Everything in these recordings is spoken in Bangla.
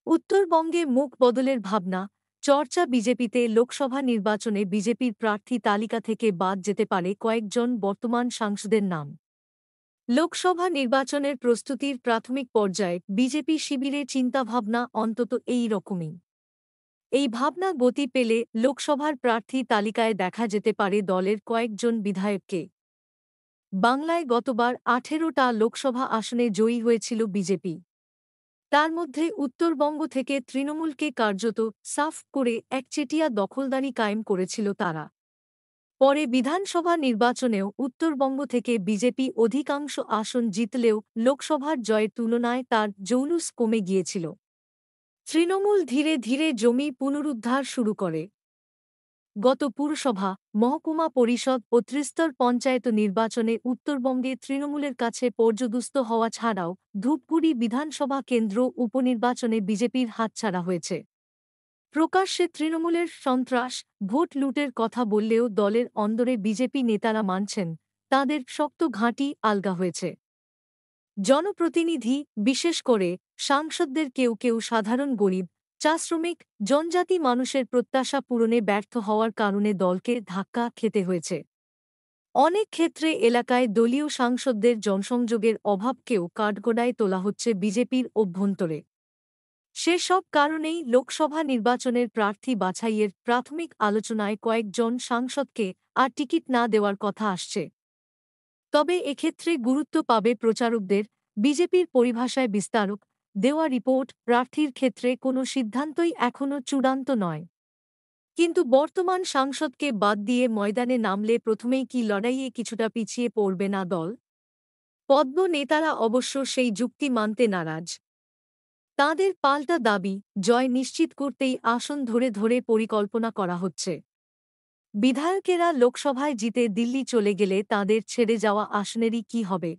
উত্তরবঙ্গে মুখ বদলের ভাবনা চর্চা বিজেপিতে লোকসভা নির্বাচনে বিজেপির প্রার্থী তালিকা থেকে বাদ যেতে পারে কয়েকজন বর্তমান সাংসদের নাম। লোকসভা নির্বাচনের প্রস্তুতির প্রাথমিক পর্যায়ে বিজেপি শিবিরে চিন্তাভাবনা অন্তত এই রকমই। এই ভাবনা গতি পেলে লোকসভার প্রার্থী তালিকায় দেখা যেতে পারে দলের কয়েকজন বিধায়ককে। বাংলায় গতবার ১৮টা লোকসভা আসনে জয়ী হয়েছিল বিজেপি। তার মধ্যে উত্তরবঙ্গ থেকে তৃণমূলকে কার্যত সাফ করে একচেটিয়া দখলদারি কায়েম করেছিল তারা। পরে বিধানসভা নির্বাচনেও উত্তরবঙ্গ থেকে বিজেপি অধিকাংশ আসন জিতলেও লোকসভার জয়ের তুলনায় তার জৌলুস কমে গিয়েছিল। তৃণমূল ধীরে ধীরে জমি পুনরুদ্ধার শুরু করে। গত পুরসভা, মহকুমা পরিষদ ও ত্রিস্তর পঞ্চায়েত নির্বাচনে উত্তরবঙ্গে তৃণমূলের কাছে পর্যদুস্ত হওয়া ছাড়াও ধূপগুড়ি বিধানসভা কেন্দ্র উপনির্বাচনে বিজেপির হাতছাড়া হয়েছে। প্রকাশ্যে তৃণমূলের সন্ত্রাস, ভোট লুটের কথা বললেও দলের অন্দরে বিজেপি নেতারা মানছেন, তাঁদের শক্ত ঘাঁটি আলগা হয়েছে। জনপ্রতিনিধি, বিশেষ করে সাংসদদের কেউ কেউ সাধারণ গরিব, চা শ্রমিক, জনজাতি মানুষের প্রত্যাশা পূরণে ব্যর্থ হওয়ার কারণে দলকে ধাক্কা খেতে হয়েছে। অনেক ক্ষেত্রে এলাকায় দলীয় সাংসদদের জনসংযোগের অভাবকেও কাঠগড়ায় তোলা হচ্ছে বিজেপির অভ্যন্তরে। সেসব কারণেই লোকসভা নির্বাচনের প্রার্থী বাছাইয়ের প্রাথমিক আলোচনায় কয়েকজন সাংসদকে আর টিকিট না দেওয়ার কথা আসছে। তবে এক্ষেত্রে গুরুত্ব পাবে প্রচারকদের, বিজেপির পরিভাষায় বিস্তারক, দেওয়া রিপোর্ট। প্রার্থীর ক্ষেত্রে কোনো সিদ্ধান্তই এখনও চূড়ান্ত নয়। কিন্তু বর্তমান সাংসদকে বাদ দিয়ে ময়দানে নামলে প্রথমেই কি লড়াইয়ে কিছুটা পিছিয়ে পড়বে না দল? পদ্ম নেতারা অবশ্য সেই যুক্তি মানতে নারাজ। তাঁদের পাল্টা দাবি, জয় নিশ্চিত করতেই আসন ধরে ধরে পরিকল্পনা করা হচ্ছে। বিধায়কেরা লোকসভায় জিতে দিল্লি চলে গেলে তাঁদের ছেড়ে যাওয়া আসনেরই কি হবে?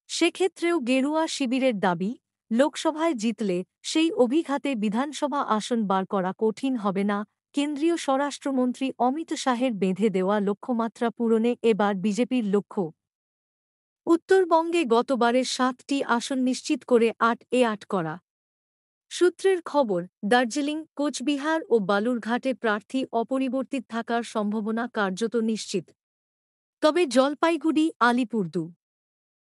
সেক্ষেত্রেও গেরুয়া শিবিরের দাবি, লোকসভায় জিতলে সেই অভিঘাতে বিধানসভা আসন বার করা কঠিন হবে না। কেন্দ্রীয় স্বরাষ্ট্রমন্ত্রী অমিত শাহের বেঁধে দেওয়া লক্ষ্যমাত্রা পূরণে এবার বিজেপির লক্ষ্য। উত্তরবঙ্গে গতবারের ৭টি আসন নিশ্চিত করে ৮ করা। সূত্রের খবর, দার্জিলিং, কোচবিহার ও বালুরঘাটে প্রার্থী অপরিবর্তিত থাকার সম্ভাবনা কার্যত নিশ্চিত। তবে জলপাইগুড়ি, আলিপুরদুয়ার